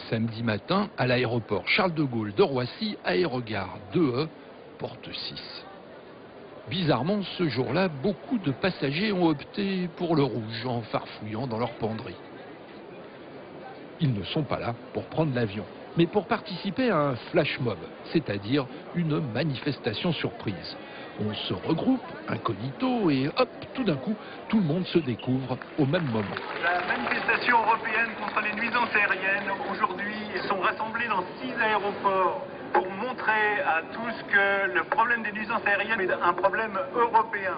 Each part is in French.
samedi matin à l'aéroport Charles de Gaulle de Roissy, aérogare 2E, porte 6. Bizarrement, ce jour-là, beaucoup de passagers ont opté pour le rouge en farfouillant dans leur penderie. Ils ne sont pas là pour prendre l'avion, mais pour participer à un flash mob, c'est-à-dire une manifestation surprise. On se regroupe, incognito, et hop, tout d'un coup, tout le monde se découvre au même moment. La manifestation européenne contre les nuisances aériennes, aujourd'hui, sont rassemblés dans 6 aéroports pour montrer à tous que le problème des nuisances aériennes est un problème européen.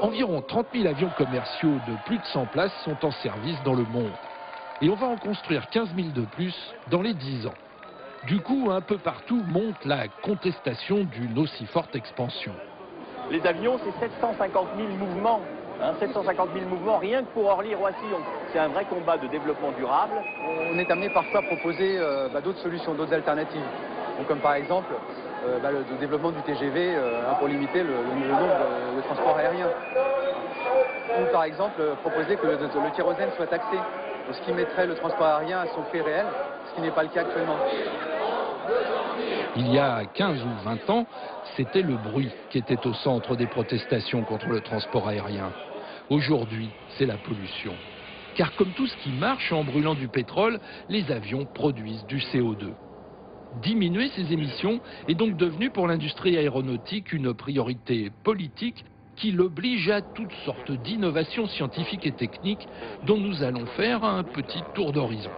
Environ 30 000 avions commerciaux de plus de 100 places sont en service dans le monde. Et on va en construire 15 000 de plus dans les 10 ans. Du coup, un peu partout monte la contestation d'une aussi forte expansion. Les avions, c'est 750 000 mouvements. 750 000 mouvements, rien que pour Orly-Roissy. C'est un vrai combat de développement durable. On est amené parfois à proposer d'autres solutions, d'autres alternatives. Donc, comme par exemple le développement du TGV pour limiter le nombre de transports aériens. Ou par exemple proposer que le kérosène soit taxé, ce qui mettrait le transport aérien à son prix réel, ce qui n'est pas le cas actuellement. Il y a 15 ou 20 ans, c'était le bruit qui était au centre des protestations contre le transport aérien. Aujourd'hui, c'est la pollution. Car comme tout ce qui marche en brûlant du pétrole, les avions produisent du CO2. Diminuer ces émissions est donc devenu pour l'industrie aéronautique une priorité politique qui l'oblige à toutes sortes d'innovations scientifiques et techniques dont nous allons faire un petit tour d'horizon.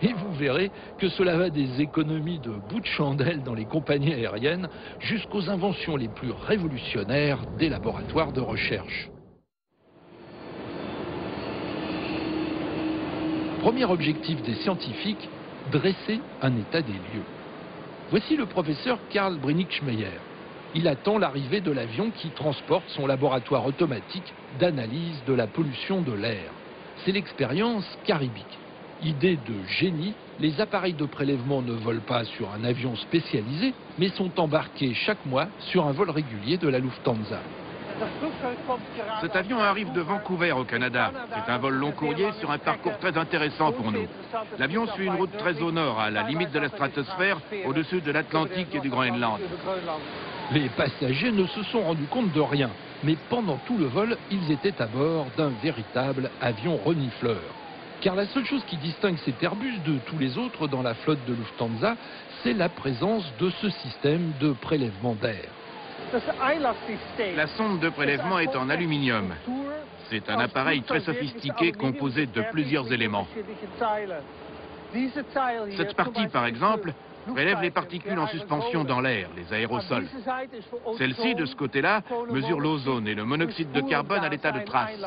Et vous verrez que cela va des économies de bout de chandelle dans les compagnies aériennes jusqu'aux inventions les plus révolutionnaires des laboratoires de recherche. Premier objectif des scientifiques, dresser un état des lieux. Voici le professeur Karl Brünnich-Meyer. Il attend l'arrivée de l'avion qui transporte son laboratoire automatique d'analyse de la pollution de l'air. C'est l'expérience Caribic. Idée de génie, les appareils de prélèvement ne volent pas sur un avion spécialisé, mais sont embarqués chaque mois sur un vol régulier de la Lufthansa. Cet avion arrive de Vancouver au Canada. C'est un vol long courrier sur un parcours très intéressant pour nous. L'avion suit une route très au nord, à la limite de la stratosphère, au-dessus de l'Atlantique et du Groenland. Les passagers ne se sont rendus compte de rien, mais pendant tout le vol, ils étaient à bord d'un véritable avion renifleur. Car la seule chose qui distingue cet Airbus de tous les autres dans la flotte de Lufthansa, c'est la présence de ce système de prélèvement d'air. La sonde de prélèvement est en aluminium. C'est un appareil très sophistiqué composé de plusieurs éléments. Cette partie, par exemple, prélève les particules en suspension dans l'air, les aérosols. Celle-ci, de ce côté-là, mesure l'ozone et le monoxyde de carbone à l'état de trace.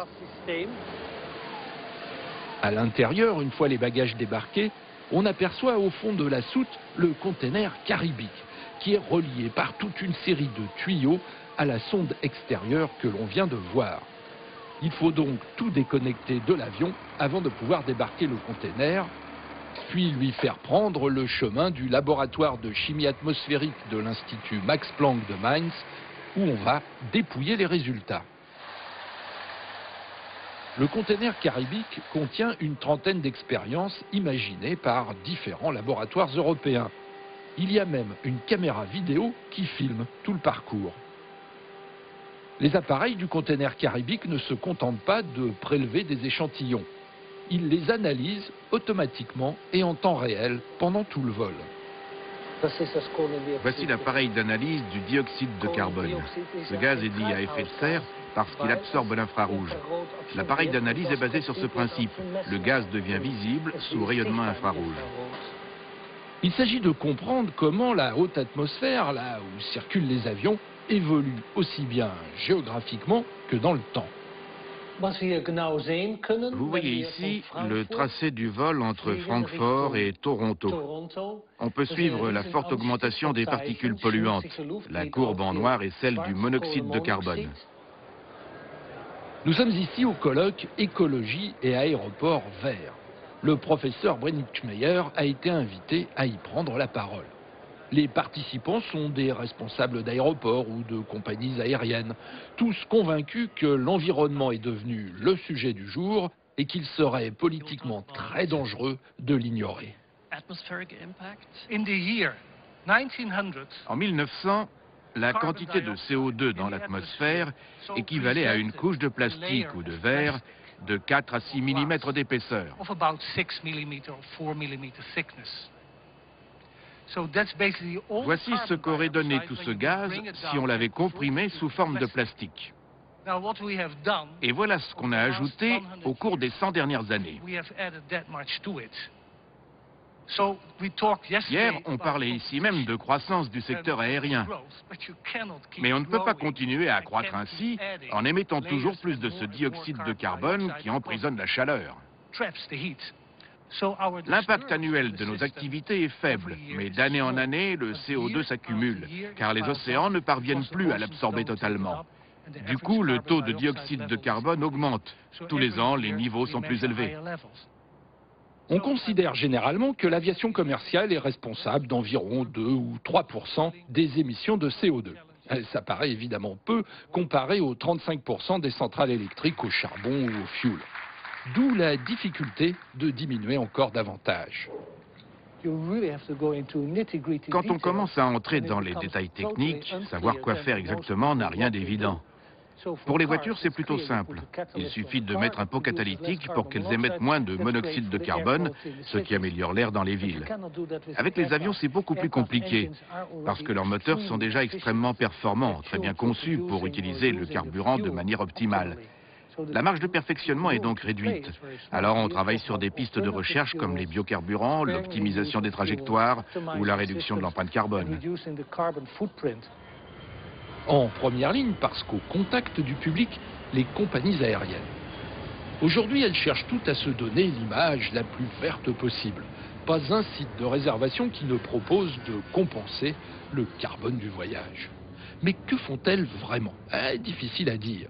À l'intérieur, une fois les bagages débarqués, on aperçoit au fond de la soute le container Caribic, qui est relié par toute une série de tuyaux à la sonde extérieure que l'on vient de voir. Il faut donc tout déconnecter de l'avion avant de pouvoir débarquer le container, puis lui faire prendre le chemin du laboratoire de chimie atmosphérique de l'Institut Max Planck de Mainz, où on va dépouiller les résultats. Le container Caribic contient une trentaine d'expériences imaginées par différents laboratoires européens. Il y a même une caméra vidéo qui filme tout le parcours. Les appareils du container Caribic ne se contentent pas de prélever des échantillons. Ils les analysent automatiquement et en temps réel pendant tout le vol. Voici l'appareil d'analyse du dioxyde de carbone. Ce gaz est lié à effet de serre parce qu'il absorbe l'infrarouge. L'appareil d'analyse est basé sur ce principe. Le gaz devient visible sous rayonnement infrarouge. Il s'agit de comprendre comment la haute atmosphère, là où circulent les avions, évolue aussi bien géographiquement que dans le temps. Vous voyez ici le tracé du vol entre Francfort et Toronto. On peut suivre la forte augmentation des particules polluantes. La courbe en noir est celle du monoxyde de carbone. Nous sommes ici au colloque Écologie et aéroports verts. Le professeur Brenningmeier a été invité à y prendre la parole. Les participants sont des responsables d'aéroports ou de compagnies aériennes, tous convaincus que l'environnement est devenu le sujet du jour et qu'il serait politiquement très dangereux de l'ignorer. En 1900, la quantité de CO2 dans l'atmosphère équivalait à une couche de plastique ou de verre de 4 à 6 mm d'épaisseur. Voici ce qu'aurait donné tout ce gaz si on l'avait comprimé sous forme de plastique. Et voilà ce qu'on a ajouté au cours des 100 dernières années. Hier, on parlait ici même de croissance du secteur aérien. Mais on ne peut pas continuer à accroître ainsi en émettant toujours plus de ce dioxyde de carbone qui emprisonne la chaleur. L'impact annuel de nos activités est faible, mais d'année en année, le CO2 s'accumule, car les océans ne parviennent plus à l'absorber totalement. Du coup, le taux de dioxyde de carbone augmente. Tous les ans, les niveaux sont plus élevés. On considère généralement que l'aviation commerciale est responsable d'environ 2 ou 3% des émissions de CO2. Ça paraît évidemment peu comparé aux 35% des centrales électriques au charbon ou au fioul. D'où la difficulté de diminuer encore davantage. Quand on commence à entrer dans les détails techniques, savoir quoi faire exactement n'a rien d'évident. Pour les voitures, c'est plutôt simple. Il suffit de mettre un pot catalytique pour qu'elles émettent moins de monoxyde de carbone, ce qui améliore l'air dans les villes. Avec les avions, c'est beaucoup plus compliqué, parce que leurs moteurs sont déjà extrêmement performants, très bien conçus pour utiliser le carburant de manière optimale. La marge de perfectionnement est donc réduite. Alors on travaille sur des pistes de recherche comme les biocarburants, l'optimisation des trajectoires ou la réduction de l'empreinte carbone. En première ligne parce qu'au contact du public, les compagnies aériennes. Aujourd'hui, elles cherchent toutes à se donner l'image la plus verte possible. Pas un site de réservation qui ne propose de compenser le carbone du voyage. Mais que font-elles vraiment? Difficile à dire.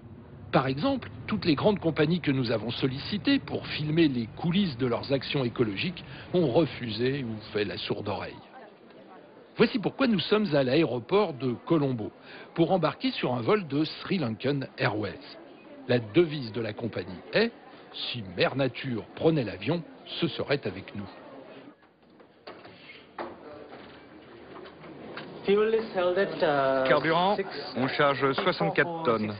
Par exemple, toutes les grandes compagnies que nous avons sollicitées pour filmer les coulisses de leurs actions écologiques ont refusé ou fait la sourde oreille. Voici pourquoi nous sommes à l'aéroport de Colombo, pour embarquer sur un vol de Sri Lankan Airways. La devise de la compagnie est « Si Mère Nature prenait l'avion, ce serait avec nous ». Carburant, on charge 64 tonnes.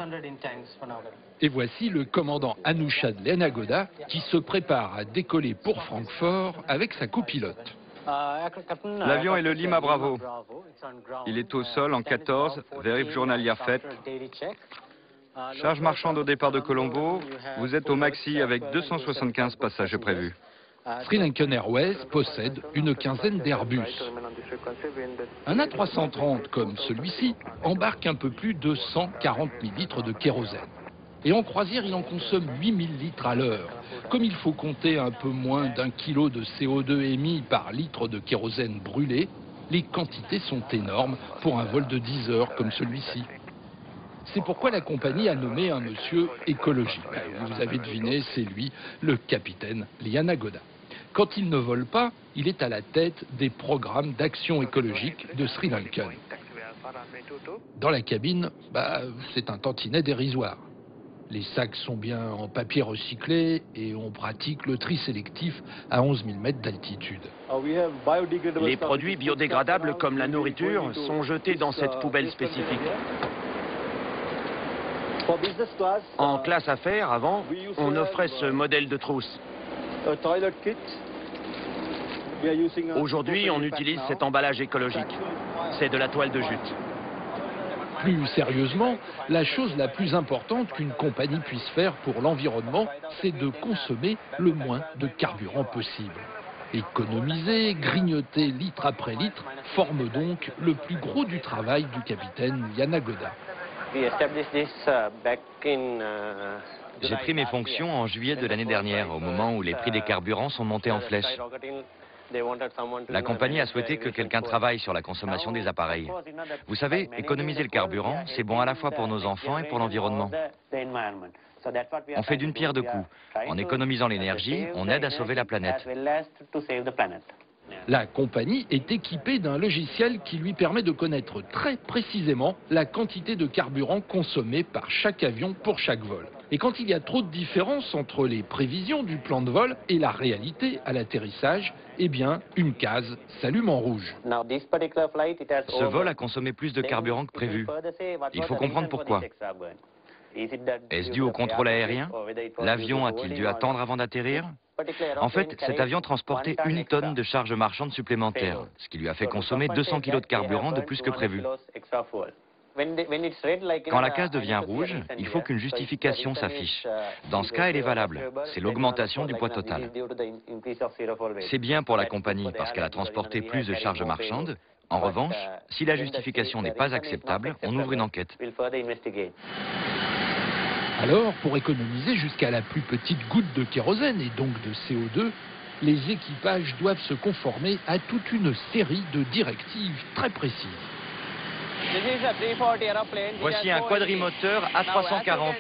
Et voici le commandant Anoushad Lenagoda qui se prépare à décoller pour Francfort avec sa copilote. L'avion est le Lima Bravo. Il est au sol en 14, vérif journalière faite. Charge marchande au départ de Colombo, vous êtes au maxi avec 275 passagers prévus. Sri Lankan Airways possède une quinzaine d'Airbus. Un A330 comme celui-ci embarque un peu plus de 140 000 litres de kérosène. Et en croisière, il en consomme 8000 litres à l'heure. Comme il faut compter un peu moins d'1 kilo de CO2 émis par litre de kérosène brûlé, les quantités sont énormes pour un vol de 10 heures comme celui-ci. C'est pourquoi la compagnie a nommé un monsieur écologie. Vous avez deviné, c'est lui, le capitaine Lenagoda. Quand il ne vole pas, il est à la tête des programmes d'action écologique de Sri Lankan. Dans la cabine, c'est un tantinet dérisoire. Les sacs sont bien en papier recyclé et on pratique le tri sélectif à 11 000 mètres d'altitude. Les produits biodégradables comme la nourriture sont jetés dans cette poubelle spécifique. En classe affaires, avant, on offrait ce modèle de trousse. Aujourd'hui, on utilise cet emballage écologique. C'est de la toile de jute. Plus sérieusement, la chose la plus importante qu'une compagnie puisse faire pour l'environnement, c'est de consommer le moins de carburant possible. Économiser, grignoter litre après litre forme donc le plus gros du travail du capitaine Yanagoda. J'ai pris mes fonctions en juillet de l'année dernière, au moment où les prix des carburants sont montés en flèche. La compagnie a souhaité que quelqu'un travaille sur la consommation des appareils. Vous savez, économiser le carburant, c'est bon à la fois pour nos enfants et pour l'environnement. On fait d'une pierre deux coups. En économisant l'énergie, on aide à sauver la planète. La compagnie est équipée d'un logiciel qui lui permet de connaître très précisément la quantité de carburant consommée par chaque avion pour chaque vol. Et quand il y a trop de différence entre les prévisions du plan de vol et la réalité à l'atterrissage, eh bien, une case s'allume en rouge. Ce vol a consommé plus de carburant que prévu. Il faut comprendre pourquoi. Est-ce dû au contrôle aérien? L'avion a-t-il dû attendre avant d'atterrir? En fait, cet avion transportait 1 tonne de charge marchande supplémentaire, ce qui lui a fait consommer 200 kg de carburant de plus que prévu. Quand la case devient rouge, il faut qu'une justification s'affiche. Dans ce cas, elle est valable. C'est l'augmentation du poids total. C'est bien pour la compagnie parce qu'elle a transporté plus de charge marchande. En revanche, si la justification n'est pas acceptable, on ouvre une enquête. Alors, pour économiser jusqu'à la plus petite goutte de kérosène et donc de CO2, les équipages doivent se conformer à toute une série de directives très précises. Voici un quadrimoteur A340.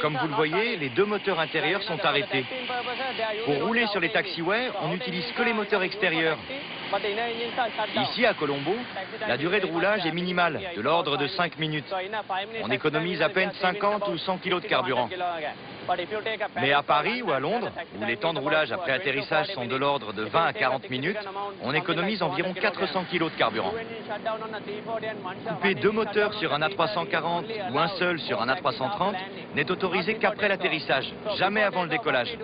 Comme vous le voyez, les deux moteurs intérieurs sont arrêtés. Pour rouler sur les taxiways, on n'utilise que les moteurs extérieurs. Ici, à Colombo, la durée de roulage est minimale, de l'ordre de 5 minutes. On économise à peine 50 ou 100 kg de carburant. Mais à Paris ou à Londres, où les temps de roulage après atterrissage sont de l'ordre de 20 à 40 minutes, on économise environ 400 kg de carburant. Couper deux moteurs sur un A340 ou un seul sur un A330 n'est autorisé qu'après l'atterrissage, jamais avant le décollage.